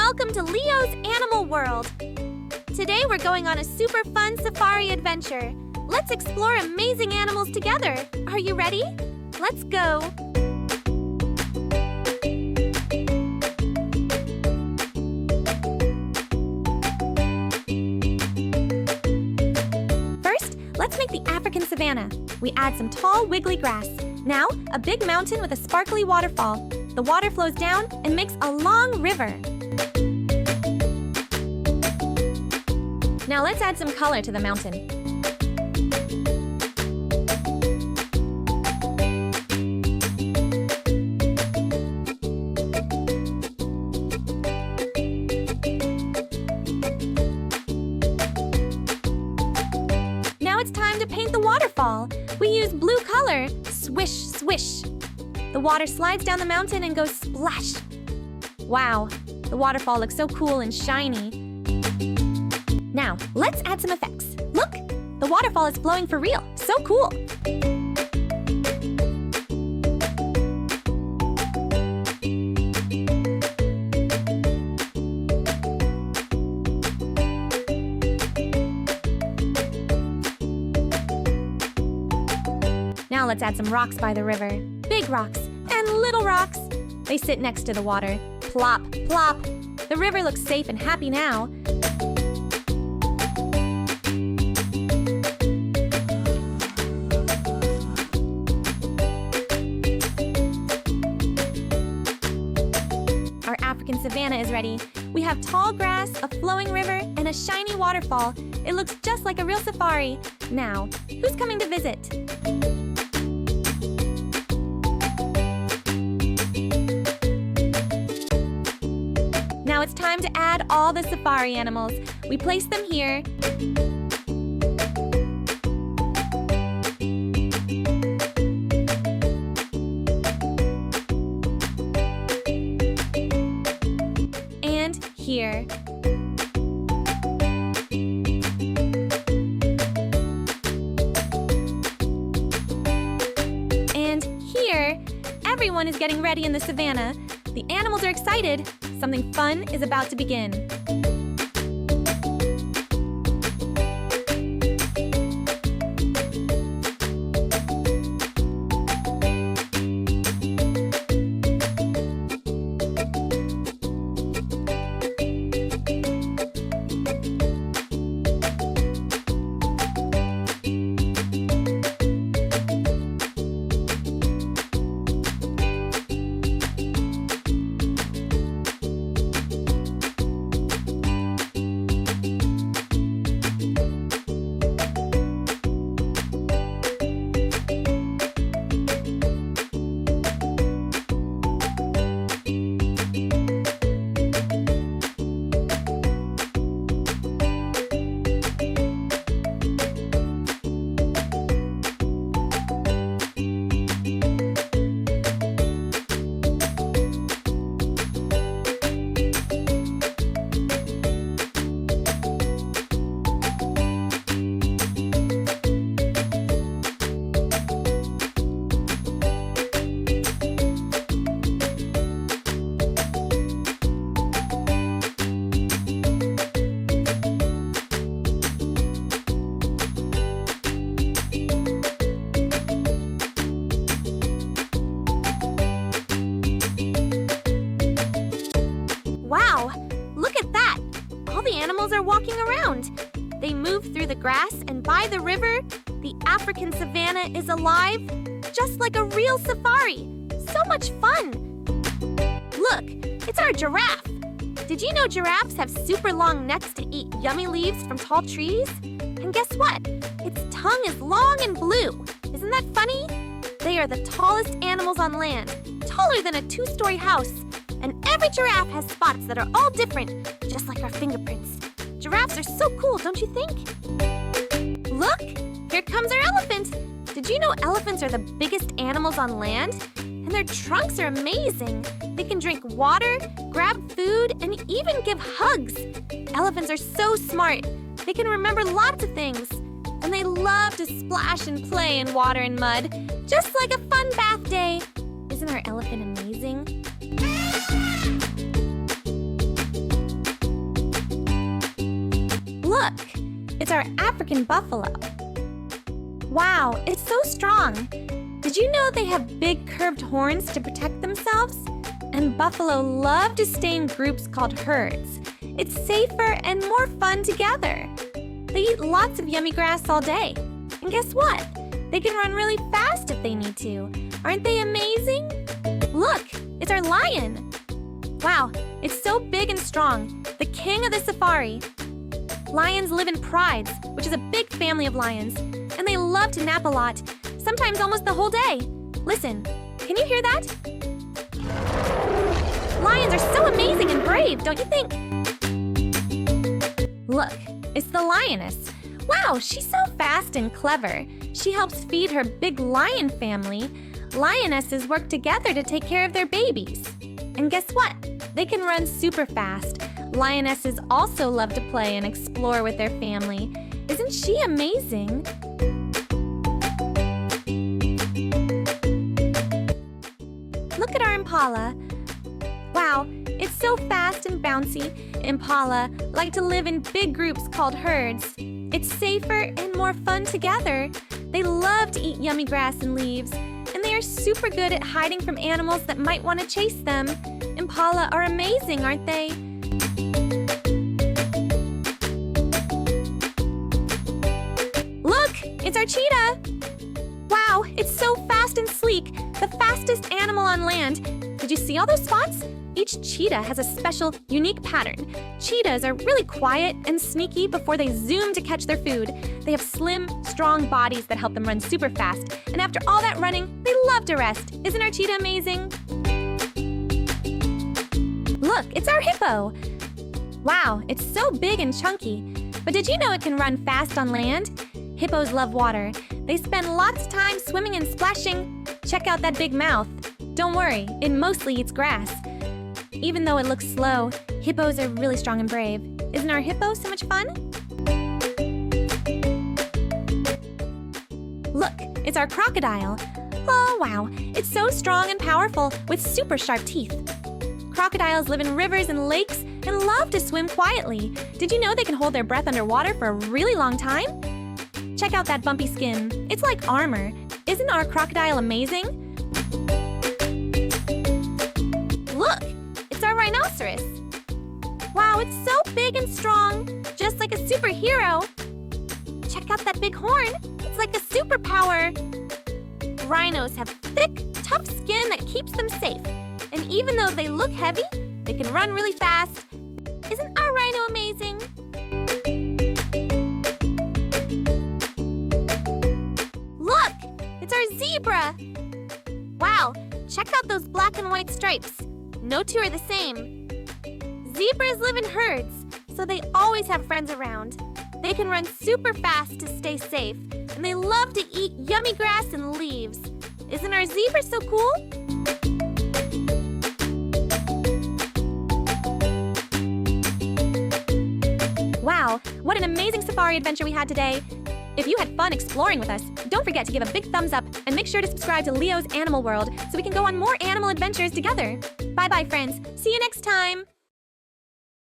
Welcome to Leo's Animal World. Today we're going on a super fun safari adventure. Let's explore amazing animals together. Are you ready? Let's go. First, let's make the African savanna. We add some tall, wiggly grass. Now, a big mountain with a sparkly waterfall. The water flows down and makes a long river. Now let's add some color to the mountain. Now it's time to paint the waterfall. We use blue color. Swish, swish. The water slides down the mountain and goes splash. Wow, the waterfall looks so cool and shiny. Now, let's add some effects. Look, the waterfall is flowing for real. So cool. Now let's add some rocks by the river. Big rocks and little rocks. They sit next to the water. Plop, plop. The river looks safe and happy now. Our African savanna is ready. We have tall grass, a flowing river, and a shiny waterfall. It looks just like a real safari. Now, who's coming to visit? Now it's time to add all the safari animals. We place them here. And here. And here. Everyone is getting ready in the savanna. The animals are excited. Something fun is about to begin. Wow, look at that! All the animals are walking around. They move through the grass and by the river. The African savanna is alive, just like a real safari. So much fun! Look, it's our giraffe. Did you know giraffes have super long necks to eat yummy leaves from tall trees? And guess what? Its tongue is long and blue. Isn't that funny? They are the tallest animals on land, taller than a 2-story house. And every giraffe has spots that are all different, just like our fingerprints. Giraffes are so cool, don't you think? Look, here comes our elephant. Did you know elephants are the biggest animals on land? And their trunks are amazing. They can drink water, grab food, and even give hugs. Elephants are so smart. They can remember lots of things. And they love to splash and play in water and mud, just like a fun bath day. Isn't our elephant amazing? Look, it's our African buffalo. Wow, it's so strong. Did you know they have big curved horns to protect themselves? And buffalo love to stay in groups called herds. It's safer and more fun together. They eat lots of yummy grass all day. And guess what? They can run really fast if they need to. Aren't they amazing? Look, it's our lion. Wow, it's so big and strong. The king of the safari. Lions live in prides, which is a big family of lions. And they love to nap a lot, sometimes almost the whole day. Listen, can you hear that? Lions are so amazing and brave, don't you think? Look, it's the lioness. Wow, she's so fast and clever. She helps feed her big lion family. Lionesses work together to take care of their babies. And guess what? They can run super fast. Lionesses also love to play and explore with their family. Isn't she amazing? Look at our impala. Wow, it's so fast and bouncy. Impala like to live in big groups called herds. It's safer and more fun together. They love to eat yummy grass and leaves, and they are super good at hiding from animals that might want to chase them. Impala are amazing, aren't they? Look, it's our cheetah. Wow, it's so fast and sleek, the fastest animal on land. Did you see all those spots? Each cheetah has a special, unique pattern. Cheetahs are really quiet and sneaky before they zoom to catch their food. They have slim, strong bodies that help them run super fast. And after all that running, they love to rest. Isn't our cheetah amazing? Look, it's our hippo. Wow, it's so big and chunky. But did you know it can run fast on land? Hippos love water. They spend lots of time swimming and splashing. Check out that big mouth. Don't worry, it mostly eats grass. Even though it looks slow, hippos are really strong and brave. Isn't our hippo so much fun? Look, it's our crocodile. Oh, wow, it's so strong and powerful with super sharp teeth. Crocodiles live in rivers and lakes and love to swim quietly. Did you know they can hold their breath underwater for a really long time? Check out that bumpy skin. It's like armor. Isn't our crocodile amazing? Look, it's our rhinoceros. Wow, it's so big and strong, just like a superhero. Check out that big horn. It's like a superpower. Rhinos have thick, tough skin that keeps them safe. And even though they look heavy, they can run really fast. Isn't our rhino amazing? Look, it's our zebra. Wow, check out those black and white stripes. No two are the same. Zebras live in herds, so they always have friends around. They can run super fast to stay safe, and they love to eat yummy grass and leaves. Isn't our zebra so cool? Wow, what an amazing safari adventure we had today. If you had fun exploring with us, don't forget to give a big thumbs up and make sure to subscribe to Leo's Animal World so we can go on more animal adventures together. Bye-bye, friends. See you next time.